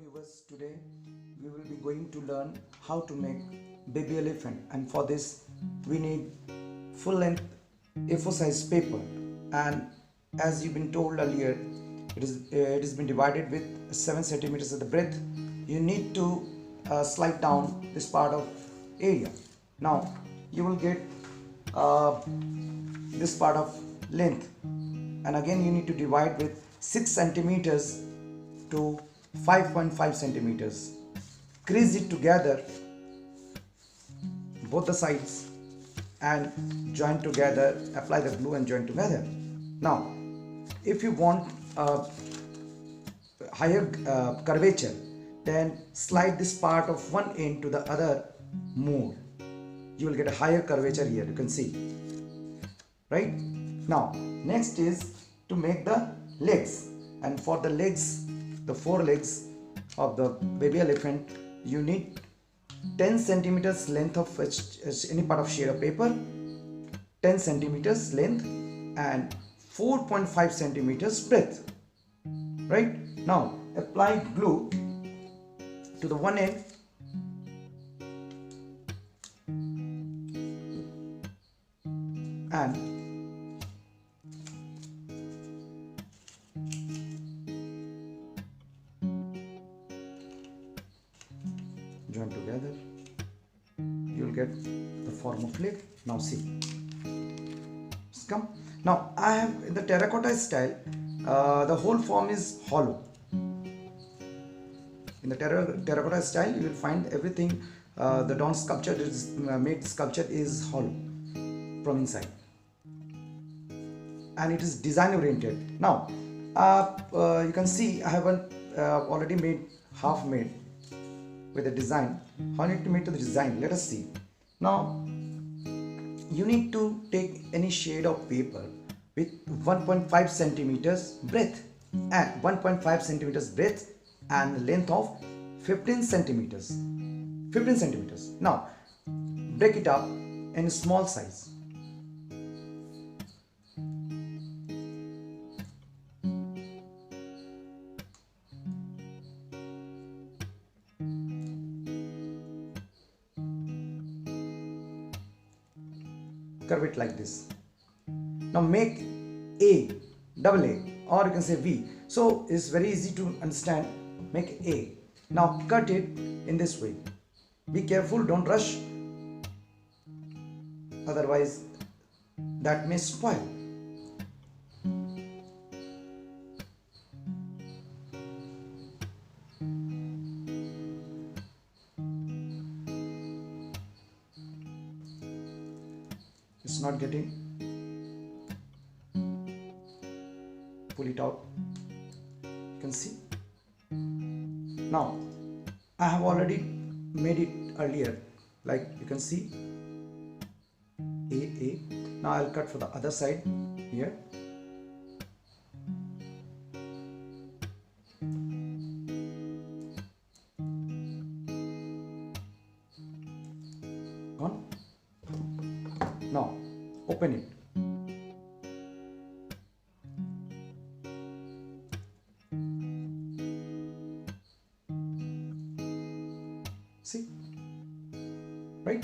viewers, today we will be going to learn how to make baby elephant, and for this we need full length A4 size paper, and as you've been told earlier, it has been divided with 7 centimeters at the breadth. You need to slide down this part of area. Now you will get this part of length, and again you need to divide with 6 centimeters to 5.5 centimeters. Crease it together both the sides and join together, apply the glue and join together. Now if you want higher curvature, then slide this part of one end to the other more. You will get a higher curvature here, you can see, right? Now next is to make the legs, and for the legs, the 4 legs of the baby elephant, you need 10 centimeters length of any part of sheet of paper, 10 centimeters length and 4.5 centimeters breadth. Right? Now apply glue to the one end and join together. You will get the form of leg. Now see, just come. Now I have in the terracotta style, the whole form is hollow. In the terracotta style, you will find everything. The down sculpture is made sculpture is hollow from inside, and it is design oriented. Now you can see I have already made half made with a design. How I need to make the design? Let us see. Now you need to take any shade of paper with 1.5 centimeters breadth and 1.5 centimeters breadth and length of 15 centimeters. 15 centimeters. Now break it up in small size. Curve it like this. Now make A, double A, or you can say V. So it's very easy to understand. Make A. Now cut it in this way. Be careful, don't rush, otherwise that may spoil. It's not getting. Pull it out. You can see. Now I have already made it earlier, like you can see. A. Now I'll cut for the other side here. On. Now open it. See, right?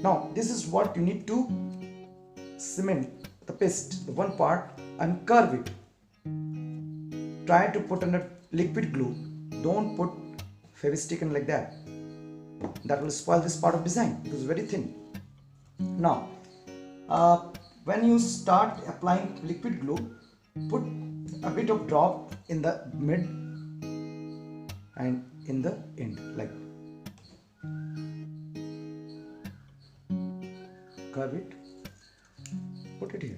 Now this is what you need to cement the paste, the one part, and curve it. Try to put under liquid glue. Don't put fevistick and like that. That will spoil this part of design because it's very thin. Now when you start applying liquid glue, put a bit of drop in the mid and in the end, like curve it, put it here,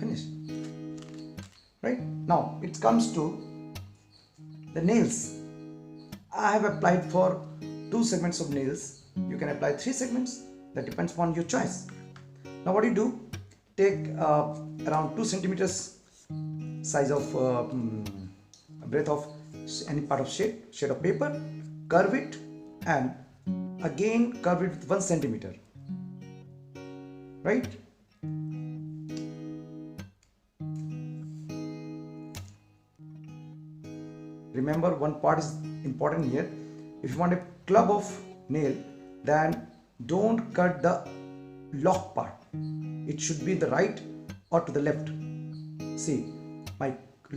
finish. Right? Now it comes to the nails. I have applied for 2 segments of nails. You can apply 3 segments, that depends on your choice. Now what do you do? Take around 2 centimeters size of breadth of any part of sheet of paper, curve it, and again curve it with 1 centimeter. Right? remember one part is important here. If you want a club of nail, then don't cut the lock part. It should be the right or to the left. See, my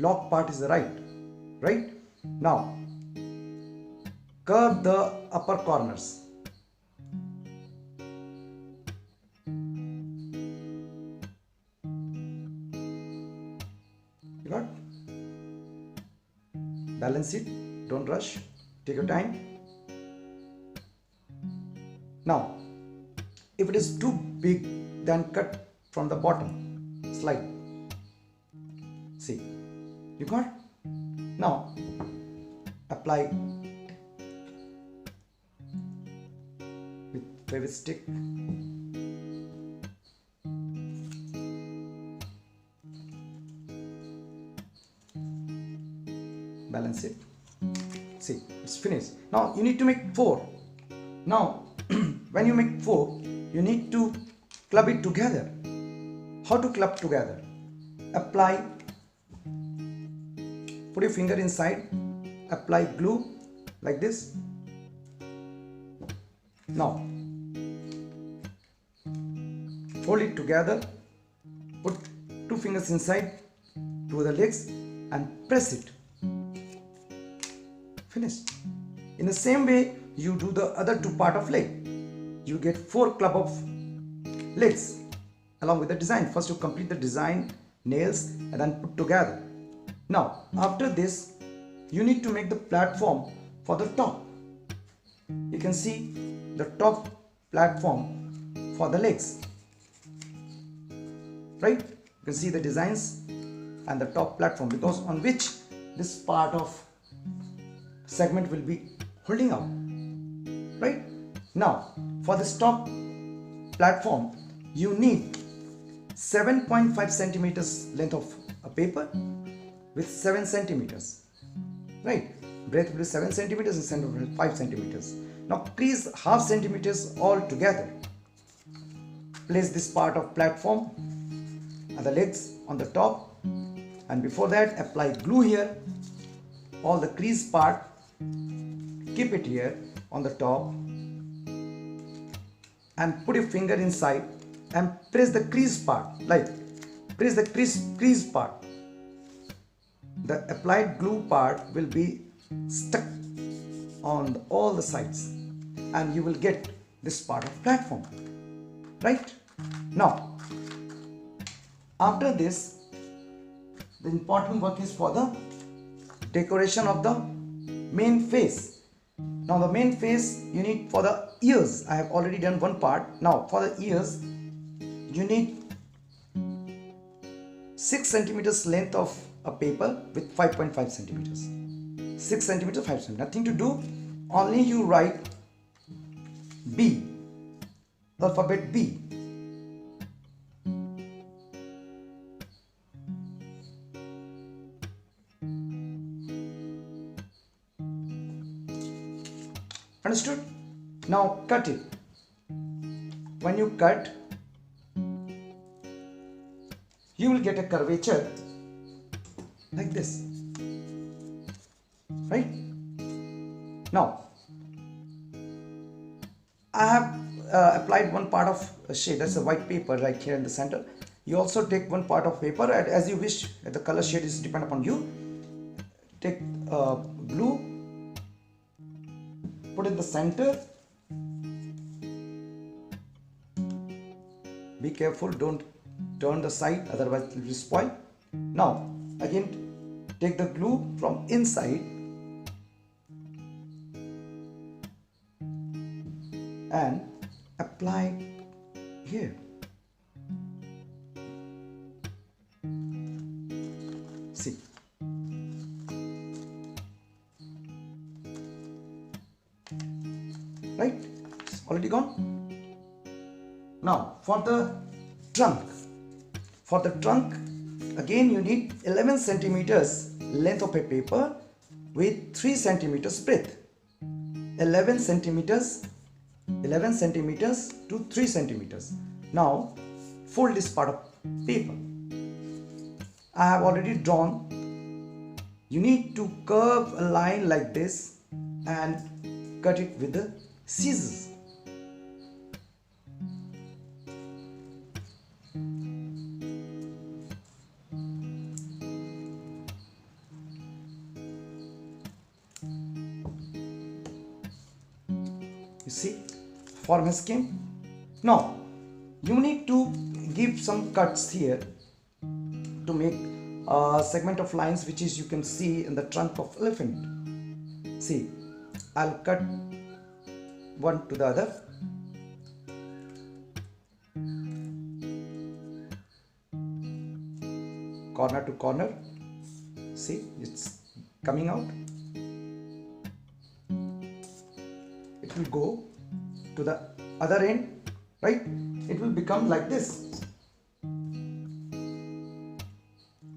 lock part is the right? Now, curve the upper corners. You got? Balance it, don't rush, take your time. Now, if it is too big, then cut from the bottom, slide. See, you got? Now, apply with favorite stick. Balance it. See, it's finished. Now you need to make 4. Now when you make 4, you need to club it together. How to club together? Apply, put your finger inside, apply glue like this. Now fold it together, put 2 fingers inside to the legs and press it. Finished. In the same way you do the other 2 part of leg. You get 4 club of legs along with the design. First you complete the design, nails, and then put together. Now after this you need to make the platform for the top. You can see the top platform for the legs, right? You can see the designs and the top platform, because on which this part of segment will be holding out, right? Now for this top platform you need 7.5 centimeters length of a paper with 7 centimeters, right? Breadth will be 7 centimeters and center will be 5 centimeters. Now crease half centimeters all together. Place this part of platform and the legs on the top, and before that apply glue here. All the crease part, keep it here on the top and put your finger inside and press the crease part, like press the crease part. The applied glue part will be stuck on all the sides and you will get this part of platform, right? Now after this, the important work is for the decoration of the main face. Now the main face you need for the ears. I have already done one part. Now for the ears you need 6 centimeters length of a paper with 5.5 centimeters. 6 centimeters, 5 centimeters. Nothing to do. Only you write B, the alphabet B. Understood? Now cut it. When you cut, you will get a curvature like this, right? Now I have applied one part of a shade, that's a white paper right here in the center. You also take one part of paper as you wish. The color shade is depend upon you. Take glue, put in the center. Be careful, don't turn the side, otherwise it will be spoiled. Now again take the glue from inside and apply here. See, right? It's already gone. Now for the trunk. For the trunk, again you need 11 centimeters length of a paper with 3 centimeters breadth. 11 centimeters to 3 centimeters. Now fold this part of paper. I have already drawn you need to curve a line like this and cut it with the scissors. You see, form has came. Now you need to give some cuts here to make a segment of lines, which is you can see in the trunk of elephant. See, I'll cut one to the other. Corner to corner. See, it's coming out. It will go to the other end, right? It will become like this,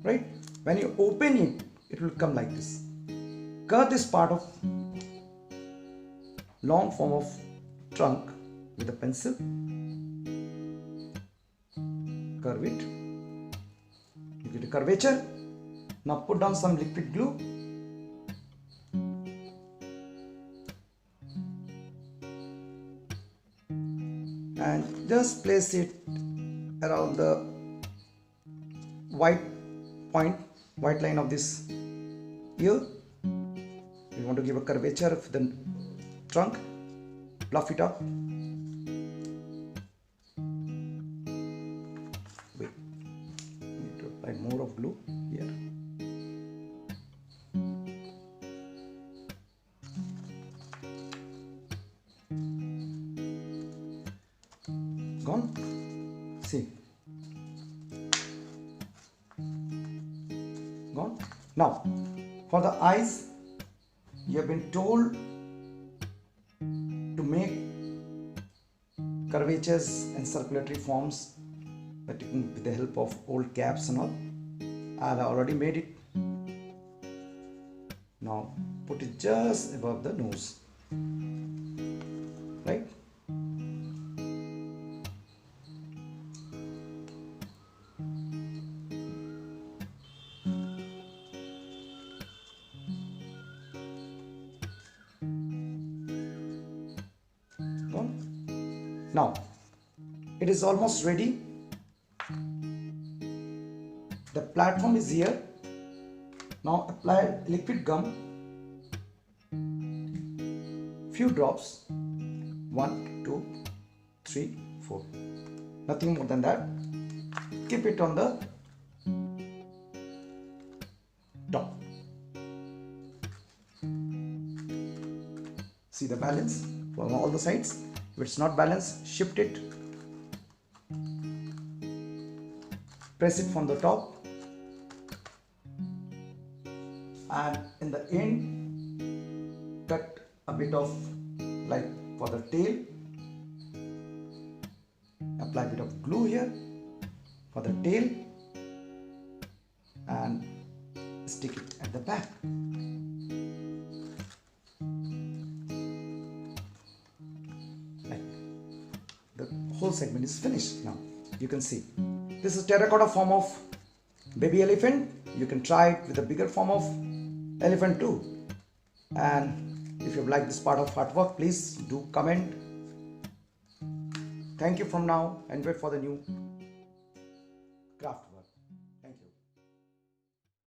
right? When you open it, it will come like this. Curve this part of long form of trunk with a pencil. Curve it. You get a curvature. Now put down some liquid glue. And just place it around the white line of this ear. We want to give a curvature of the trunk. Fluff it up. Wait, I need to apply more of glue here. Gone. See, gone. Now for the eyes, you have been told to make curvatures and circulatory forms with the help of old caps and all. I have already made it. Now put it just above the nose, right? Now it is almost ready. The platform is here. Now apply liquid gum, few drops, 1, 2, 3, 4, nothing more than that. Keep it on the top. See the balance from all the sides. If it's not balanced, shift it, press it from the top, and in the end cut a bit of, like for the tail, apply a bit of glue here for the tail and stick it at the back. The whole segment is finished. Now you can see this is terracotta form of baby elephant. You can try it with a bigger form of elephant too. And if you like this part of artwork, please do comment. Thank you from now and wait for the new craft.